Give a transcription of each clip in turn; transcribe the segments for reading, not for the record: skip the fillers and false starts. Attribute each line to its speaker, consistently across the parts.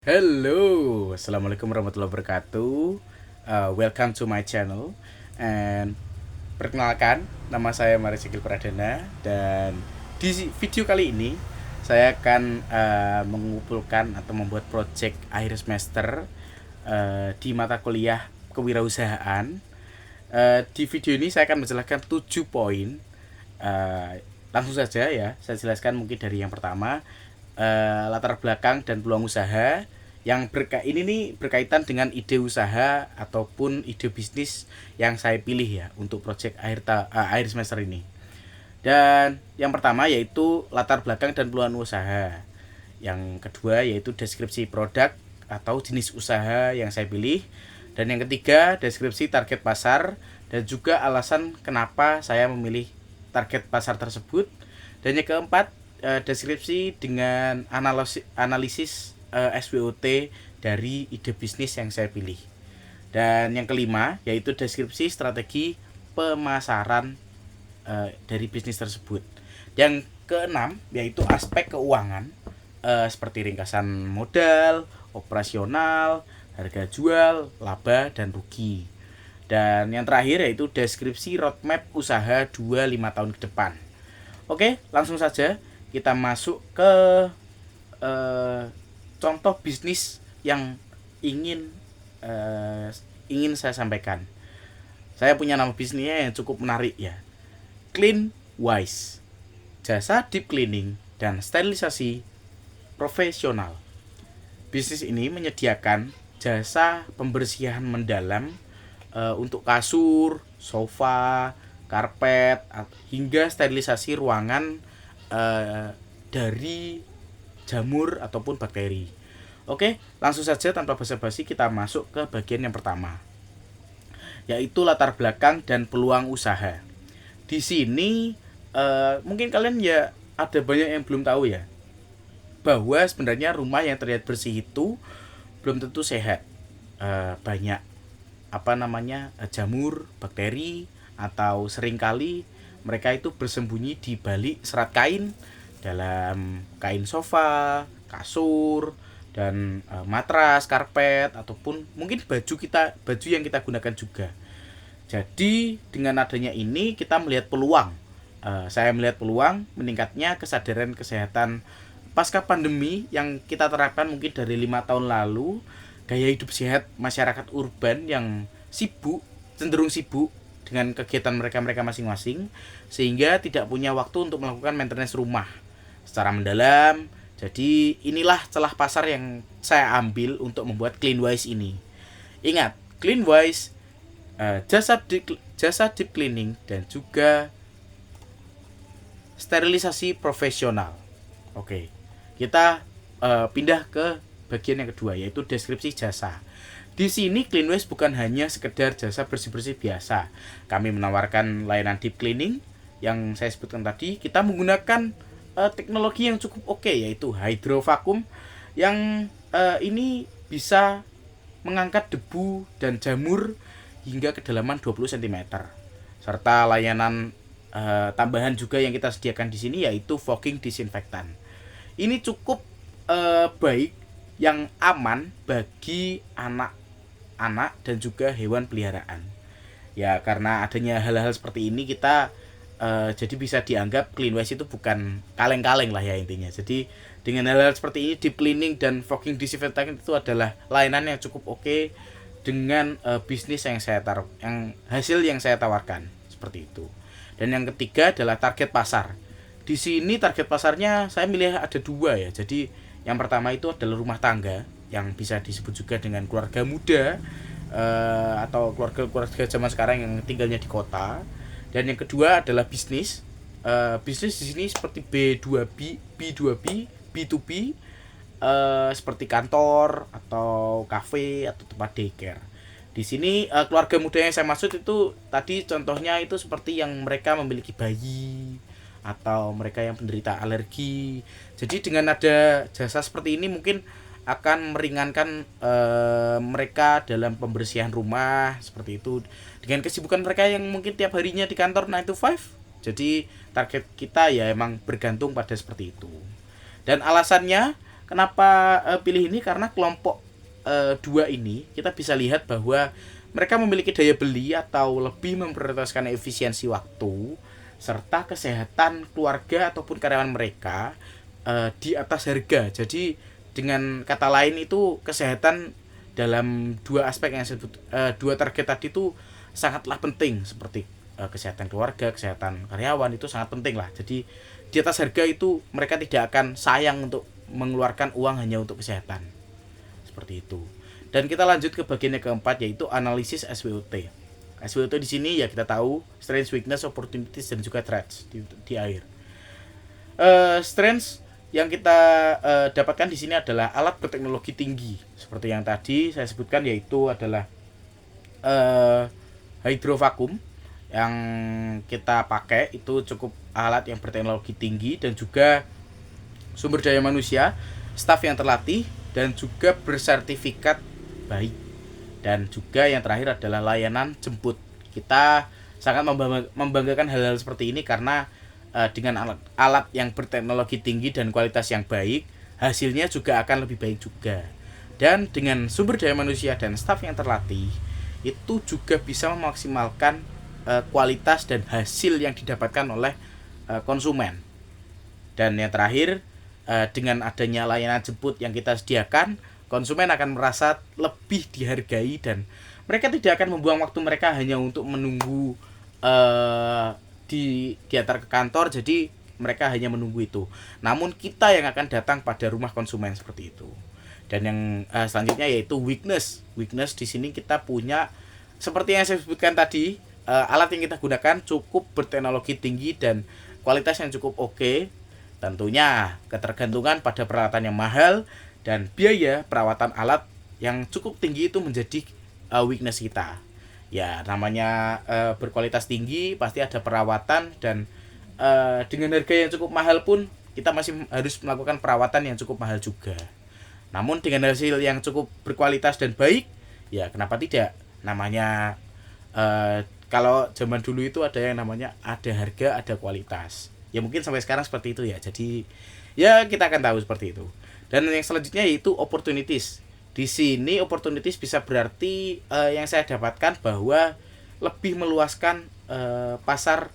Speaker 1: Hello, assalamualaikum warahmatullahi wabarakatuh. Welcome to my channel. And perkenalkan, nama saya Marisikil Pradana. Dan di video kali ini saya akan mengumpulkan atau membuat project akhir semester di mata kuliah kewirausahaan. Di video ini saya akan menjelaskan 7 poin. Langsung saja ya, saya jelaskan mungkin dari yang pertama, latar belakang dan peluang usaha yang ini nih berkaitan dengan ide usaha ataupun ide bisnis yang saya pilih ya untuk project akhir semester ini. Dan yang pertama yaitu latar belakang dan peluang usaha. Yang kedua yaitu deskripsi produk atau jenis usaha yang saya pilih. Dan yang ketiga deskripsi target pasar dan juga alasan kenapa saya memilih target pasar tersebut. Dan yang keempat deskripsi dengan analisis SWOT dari ide bisnis yang saya pilih. Dan yang kelima yaitu deskripsi strategi pemasaran dari bisnis tersebut. Yang keenam yaitu aspek keuangan seperti ringkasan modal, operasional, harga jual, laba dan rugi. Dan yang terakhir yaitu deskripsi roadmap usaha 2-5 tahun ke depan. Oke, langsung saja kita masuk ke contoh bisnis yang ingin saya sampaikan. Saya punya nama bisnisnya yang cukup menarik ya, Cleanwise, jasa deep cleaning dan sterilisasi profesional. Bisnis ini menyediakan jasa pembersihan mendalam untuk kasur, sofa, karpet, hingga sterilisasi ruangan dari jamur ataupun bakteri. Oke, langsung saja tanpa basa-basi kita masuk ke bagian yang pertama, yaitu latar belakang dan peluang usaha. Di sini mungkin kalian ya ada banyak yang belum tahu ya, bahwa sebenarnya rumah yang terlihat bersih itu belum tentu sehat. Banyak jamur, bakteri, atau seringkali mereka itu bersembunyi di balik serat kain, dalam kain sofa, kasur, dan matras, karpet, ataupun mungkin baju yang kita gunakan juga. Jadi dengan adanya ini kita melihat peluang. Saya melihat peluang meningkatnya kesadaran kesehatan pasca pandemi yang kita terapkan mungkin dari 5 tahun lalu. Gaya hidup sehat masyarakat urban yang cenderung sibuk dengan kegiatan mereka masing-masing, sehingga tidak punya waktu untuk melakukan maintenance rumah secara mendalam. Jadi inilah celah pasar yang saya ambil untuk membuat Cleanwise ini. Ingat, Cleanwise jasa deep cleaning dan juga sterilisasi profesional. Oke, kita pindah ke bagian yang kedua, yaitu deskripsi jasa. Di sini Cleanwise bukan hanya sekedar jasa bersih-bersih biasa. Kami menawarkan layanan deep cleaning yang saya sebutkan tadi. Kita menggunakan teknologi yang cukup oke, yaitu hydrovacuum yang ini bisa mengangkat debu dan jamur hingga kedalaman 20 cm. Serta layanan tambahan juga yang kita sediakan di sini yaitu fogging disinfektan. Ini cukup baik, yang aman bagi anak dan juga hewan peliharaan. Ya, karena adanya hal-hal seperti ini kita jadi bisa dianggap Cleanwise itu bukan kaleng-kaleng lah ya intinya. Jadi dengan hal-hal seperti ini, deep cleaning dan fogging disinfektan itu adalah layanan yang cukup oke dengan bisnis yang hasil yang saya tawarkan seperti itu. Dan yang ketiga adalah target pasar. Di sini target pasarnya saya milih ada dua ya. Jadi yang pertama itu adalah rumah tangga yang bisa disebut juga dengan keluarga muda atau keluarga zaman sekarang yang tinggalnya di kota. Dan yang kedua adalah bisnis. Bisnis di sini seperti B2B, B2B, seperti kantor atau kafe atau tempat daycare. Di sini keluarga muda yang saya maksud itu tadi contohnya itu seperti yang mereka memiliki bayi atau mereka yang penderita alergi. Jadi dengan ada jasa seperti ini mungkin akan meringankan mereka dalam pembersihan rumah seperti itu dengan kesibukan mereka yang mungkin tiap harinya di kantor 9 to 5. Jadi target kita ya emang bergantung pada seperti itu. Dan alasannya Kenapa pilih ini? Karena kelompok dua ini kita bisa lihat bahwa mereka memiliki daya beli atau lebih memprioritaskan efisiensi waktu serta kesehatan keluarga ataupun karyawan mereka di atas harga. Jadi dengan kata lain itu kesehatan dalam dua aspek yang saya sebut, dua target tadi itu sangatlah penting, seperti kesehatan keluarga, kesehatan karyawan itu sangat penting lah. Jadi di atas harga itu mereka tidak akan sayang untuk mengeluarkan uang hanya untuk kesehatan. Seperti itu. Dan kita lanjut ke bagian yang keempat, yaitu analisis SWOT. SWOT di sini ya kita tahu strengths, weakness, opportunities, dan juga threats di akhir. Strengths yang kita dapatkan di sini adalah alat berteknologi tinggi. Seperti yang tadi saya sebutkan, yaitu adalah hydrovacuum yang kita pakai itu cukup alat yang berteknologi tinggi, dan juga sumber daya manusia, staf yang terlatih dan juga bersertifikat baik. Dan juga yang terakhir adalah layanan jemput. Kita sangat membanggakan hal-hal seperti ini karena dengan alat yang berteknologi tinggi dan kualitas yang baik, hasilnya juga akan lebih baik juga. Dan dengan sumber daya manusia dan staf yang terlatih, itu juga bisa memaksimalkan kualitas dan hasil yang didapatkan oleh konsumen. Dan yang terakhir, dengan adanya layanan jemput yang kita sediakan, konsumen akan merasa lebih dihargai dan mereka tidak akan membuang waktu mereka hanya untuk menunggu diantar ke kantor. Jadi mereka hanya menunggu itu. Namun kita yang akan datang pada rumah konsumen seperti itu. Dan yang selanjutnya yaitu weakness. Weakness di sini kita punya seperti yang saya sebutkan tadi, alat yang kita gunakan cukup berteknologi tinggi dan kualitas yang cukup oke. Tentunya ketergantungan pada peralatan yang mahal dan biaya perawatan alat yang cukup tinggi itu menjadi weakness kita. Ya, namanya berkualitas tinggi pasti ada perawatan, dan dengan harga yang cukup mahal pun kita masih harus melakukan perawatan yang cukup mahal juga. Namun dengan hasil yang cukup berkualitas dan baik, ya kenapa tidak? Namanya kalau zaman dulu itu ada yang namanya ada harga, ada kualitas. Ya mungkin sampai sekarang seperti itu ya. Jadi ya kita akan tahu seperti itu. Dan yang selanjutnya yaitu opportunities. Di sini opportunities bisa berarti yang saya dapatkan bahwa lebih meluaskan pasar,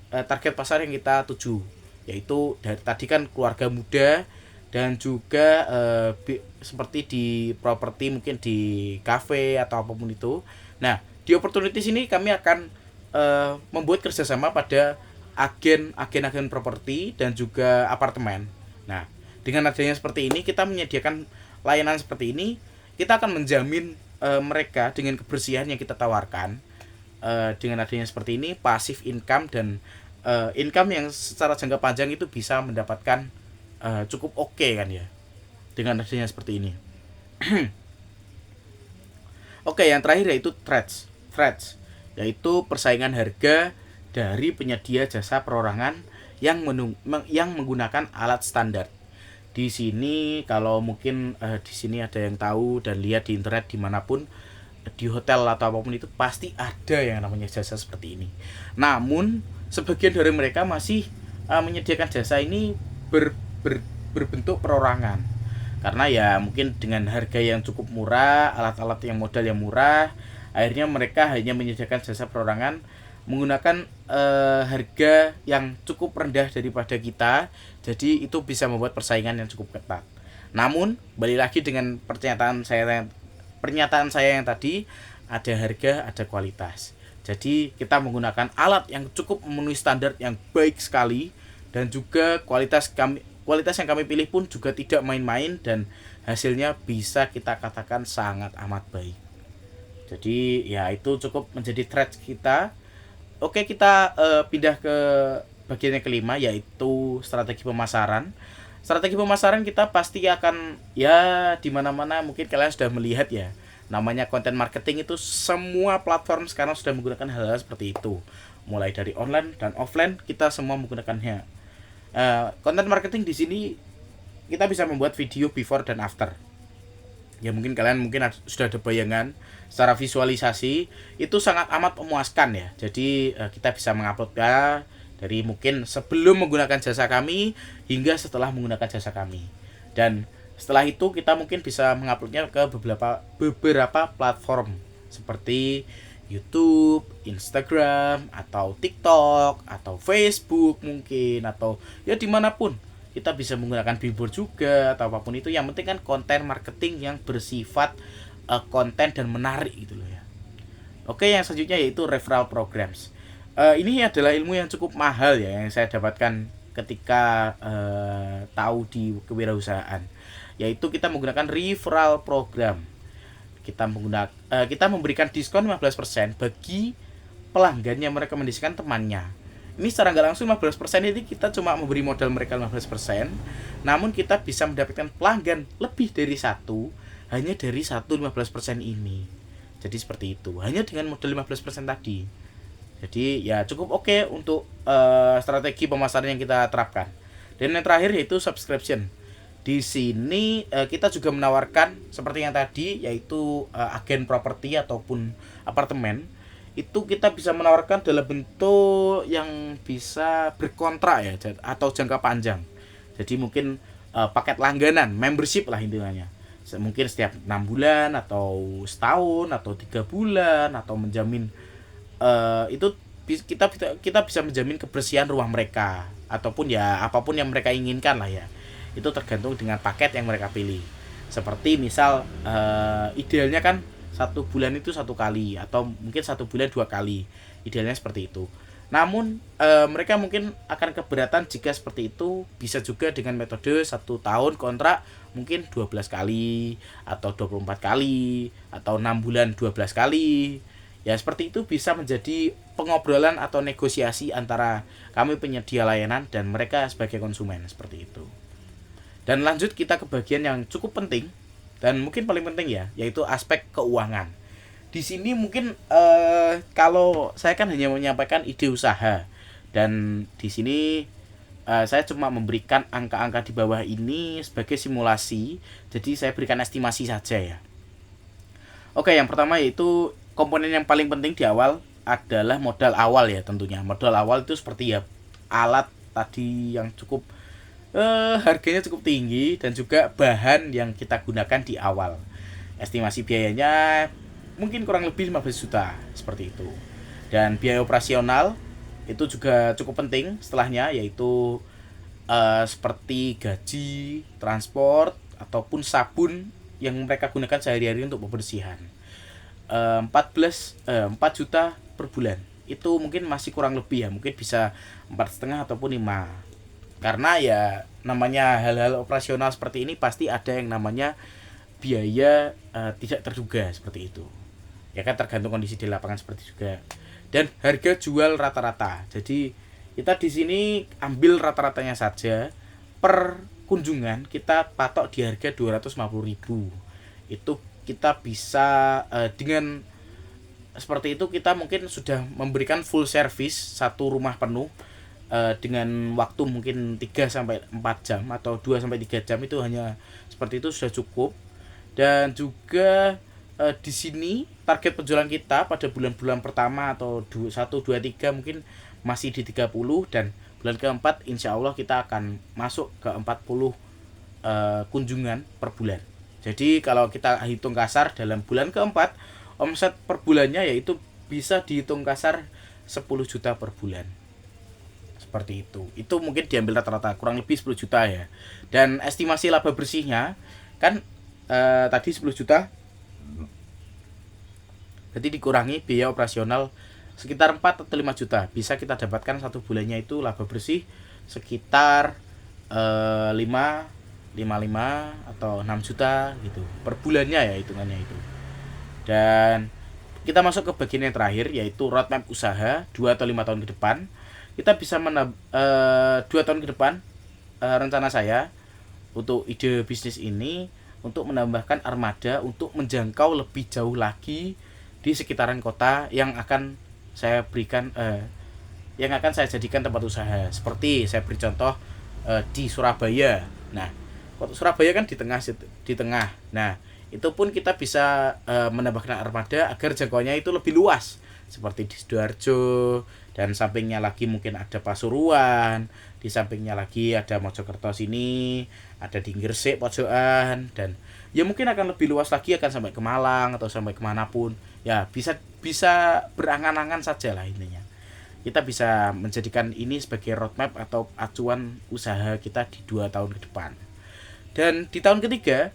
Speaker 1: target pasar yang kita tuju, yaitu dari tadi kan keluarga muda dan juga seperti di properti, mungkin di kafe atau apapun itu. Nah, di opportunities ini kami akan membuat kerjasama pada agen properti dan juga apartemen. Nah, dengan adanya seperti ini, kita menyediakan layanan seperti ini, kita akan menjamin mereka dengan kebersihan yang kita tawarkan. Dengan adanya seperti ini, passive income dan income yang secara jangka panjang itu bisa mendapatkan cukup oke kan ya, dengan adanya seperti ini. Oke, yang terakhir yaitu threats, yaitu persaingan harga dari penyedia jasa perorangan yang menggunakan alat standar. Di sini kalau mungkin di sini ada yang tahu dan lihat di internet dimanapun, di hotel atau apapun itu pasti ada yang namanya jasa seperti ini. Namun sebagian dari mereka masih menyediakan jasa ini berbentuk perorangan. Karena ya mungkin dengan harga yang cukup murah, alat-alat yang modal yang murah, akhirnya mereka hanya menyediakan jasa perorangan menggunakan harga yang cukup rendah daripada kita. Jadi itu bisa membuat persaingan yang cukup ketat. Namun balik lagi dengan pernyataan saya yang tadi, ada harga, ada kualitas. Jadi kita menggunakan alat yang cukup memenuhi standar yang baik sekali, dan juga kualitas yang kami pilih pun juga tidak main-main, dan hasilnya bisa kita katakan sangat amat baik. Jadi ya itu cukup menjadi threat kita. Oke, kita pindah ke bagian yang kelima, yaitu strategi pemasaran. Strategi pemasaran kita pasti akan ya di mana-mana mungkin kalian sudah melihat ya. Namanya content marketing itu semua platform sekarang sudah menggunakan hal-hal seperti itu. Mulai dari online dan offline kita semua menggunakannya. Content marketing di sini kita bisa membuat video before dan after. Ya mungkin kalian sudah ada bayangan secara visualisasi itu sangat amat memuaskan ya. Jadi kita bisa menguploadnya dari mungkin sebelum menggunakan jasa kami hingga setelah menggunakan jasa kami. Dan Setelah itu kita mungkin bisa menguploadnya ke beberapa platform seperti YouTube, Instagram, atau TikTok, atau Facebook mungkin, atau ya dimanapun kita bisa menggunakan billboard juga atau apapun itu. Yang penting kan konten marketing yang bersifat konten dan menarik gitu loh ya. Oke, yang selanjutnya yaitu referral programs. Ini adalah ilmu yang cukup mahal ya yang saya dapatkan ketika tahu di kewirausahaan, yaitu kita menggunakan referral program. Kita memberikan diskon 15% bagi pelanggan yang merekomendasikan temannya. Ini secara nggak langsung 15% ini kita cuma memberi modal mereka 15%, namun kita bisa mendapatkan pelanggan lebih dari satu hanya dari satu 15% ini. Jadi seperti itu, hanya dengan modal 15% tadi. Jadi ya cukup oke untuk strategi pemasaran yang kita terapkan. Dan yang terakhir yaitu subscription. Di sini kita juga menawarkan seperti yang tadi, yaitu agen properti ataupun apartemen. Itu kita bisa menawarkan dalam bentuk yang bisa berkontrak ya, atau jangka panjang. Jadi mungkin paket langganan, membership lah intinya. Mungkin setiap 6 bulan atau setahun atau 3 bulan, atau menjamin itu kita bisa menjamin kebersihan rumah mereka ataupun ya apapun yang mereka inginkan lah ya. Itu tergantung dengan paket yang mereka pilih. Seperti misal idealnya kan 1 bulan itu 1 kali, atau mungkin 1 bulan 2 kali, idealnya seperti itu. Namun mereka mungkin akan keberatan jika seperti itu. Bisa juga dengan metode 1 tahun kontrak mungkin 12 kali atau 24 kali atau 6 bulan 12 kali. Ya seperti itu bisa menjadi pengobrolan atau negosiasi antara kami penyedia layanan dan mereka sebagai konsumen, seperti itu. Dan lanjut kita ke bagian yang cukup penting dan mungkin paling penting ya, yaitu aspek keuangan. Di sini mungkin kalau saya kan hanya menyampaikan ide usaha, dan di sini saya cuma memberikan angka-angka di bawah ini sebagai simulasi. Jadi saya berikan estimasi saja ya. Oke, yang pertama yaitu komponen yang paling penting di awal adalah modal awal ya tentunya. Modal awal itu seperti ya alat tadi yang cukup harganya cukup tinggi, dan juga bahan yang kita gunakan di awal. Estimasi biayanya mungkin kurang lebih 15 juta seperti itu. Dan biaya operasional itu juga cukup penting setelahnya, yaitu seperti gaji, transport, ataupun sabun yang mereka gunakan sehari-hari untuk pembersihan. 4 juta per bulan. Itu mungkin masih kurang lebih ya, mungkin bisa 4,5 ataupun 5. Karena ya namanya hal-hal operasional seperti ini pasti ada yang namanya biaya tidak terduga seperti itu. Ya kan tergantung kondisi di lapangan seperti juga. Dan harga jual rata-rata. Jadi kita di sini ambil rata-ratanya saja. Per kunjungan kita patok di harga 250.000. Itu kita bisa dengan seperti itu kita mungkin sudah memberikan full service satu rumah penuh dengan waktu mungkin 3 sampai 4 jam atau 2 sampai 3 jam. Itu hanya seperti itu sudah cukup. Dan juga di sini target penjualan kita pada bulan-bulan pertama atau 1, 2, 3 mungkin masih di 30, dan bulan keempat insya Allah kita akan masuk ke 40 kunjungan per bulan. Jadi kalau kita hitung kasar dalam bulan keempat, omset per bulannya yaitu bisa dihitung kasar 10 juta per bulan. Seperti itu. Itu mungkin diambil rata-rata kurang lebih 10 juta ya. Dan estimasi laba bersihnya kan tadi 10 juta. Berarti dikurangi biaya operasional sekitar 4 atau 5 juta. Bisa kita dapatkan satu bulannya itu laba bersih sekitar 55 atau 6 juta gitu per bulannya ya, hitungannya itu. Dan kita masuk ke bagian yang terakhir, yaitu roadmap usaha 2 atau 5 tahun ke depan. Kita bisa 2 tahun ke depan rencana saya untuk ide bisnis ini untuk menambahkan armada untuk menjangkau lebih jauh lagi di sekitaran kota yang akan saya berikan yang akan saya jadikan tempat usaha. Seperti saya beri contoh di Surabaya. Nah, Surabaya kan di tengah. Nah, itu pun kita bisa menambahkan armada agar jangkauannya itu lebih luas. seperti di Sidoarjo, dan sampingnya lagi mungkin ada Pasuruan, di sampingnya lagi ada Mojokerto sini, ada di Gresik pojokan, dan ya mungkin akan lebih luas lagi, akan sampai ke Malang atau sampai kemanapun. Ya bisa bisa berangan-angan saja lah intinya. Kita bisa menjadikan ini sebagai roadmap atau acuan usaha kita di 2 tahun ke depan. Dan di tahun ketiga,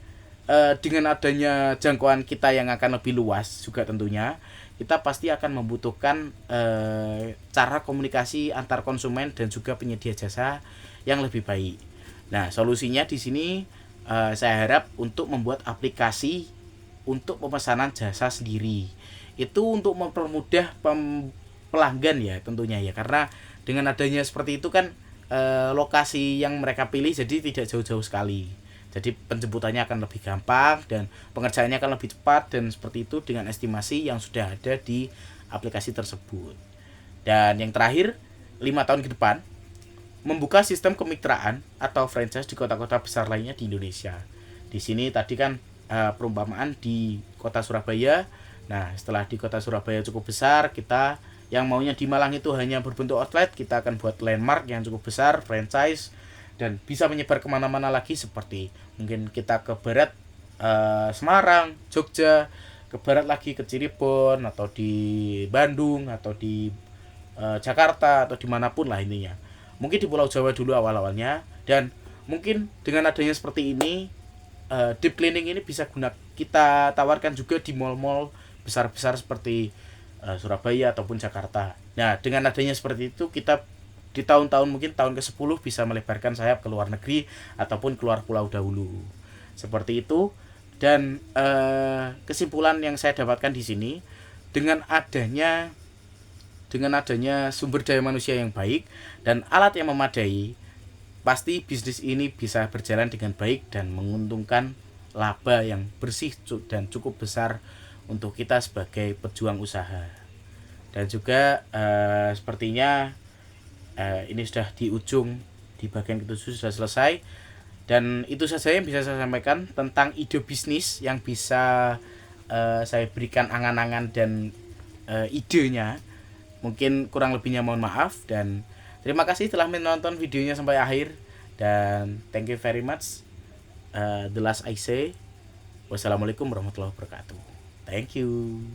Speaker 1: dengan adanya jangkauan kita yang akan lebih luas juga tentunya, kita pasti akan membutuhkan cara komunikasi antar konsumen dan juga penyedia jasa yang lebih baik. Nah, solusinya di sini saya harap untuk membuat aplikasi untuk pemesanan jasa sendiri. Itu untuk mempermudah pelanggan ya tentunya ya, karena dengan adanya seperti itu kan lokasi yang mereka pilih jadi tidak jauh-jauh sekali. Jadi penjemputannya akan lebih gampang dan pengerjaannya akan lebih cepat, dan seperti itu dengan estimasi yang sudah ada di aplikasi tersebut. Dan yang terakhir, 5 tahun ke depan, membuka sistem kemitraan atau franchise di kota-kota besar lainnya di Indonesia. Di sini tadi kan perumpamaan di kota Surabaya. Nah, setelah di kota Surabaya cukup besar, kita yang maunya di Malang itu hanya berbentuk outlet, kita akan buat landmark yang cukup besar, franchise, dan bisa menyebar kemana-mana lagi, seperti mungkin kita ke barat Semarang, Jogja, ke barat lagi ke Cirebon, atau di Bandung, atau di Jakarta, atau dimanapun lah intinya. Mungkin di Pulau Jawa dulu awal-awalnya, dan mungkin dengan adanya seperti ini, deep cleaning ini bisa kita tawarkan juga di mall-mall besar-besar seperti Surabaya ataupun Jakarta. Nah, dengan adanya seperti itu, kita di tahun-tahun mungkin tahun ke-10 bisa melebarkan sayap ke luar negeri ataupun keluar pulau dahulu. Seperti itu. Dan kesimpulan yang saya dapatkan di sini, dengan adanya sumber daya manusia yang baik dan alat yang memadai, pasti bisnis ini bisa berjalan dengan baik dan menguntungkan laba yang bersih dan cukup besar untuk kita sebagai pejuang usaha. Dan juga sepertinya ini sudah di ujung, di bagian ke-7 sudah selesai. Dan itu saja yang bisa saya sampaikan tentang ide bisnis yang bisa saya berikan angan-angan dan idenya. Mungkin kurang lebihnya mohon maaf, dan terima kasih telah menonton videonya sampai akhir. Dan thank you very much. The last I say, wassalamualaikum warahmatullahi wabarakatuh. Thank you.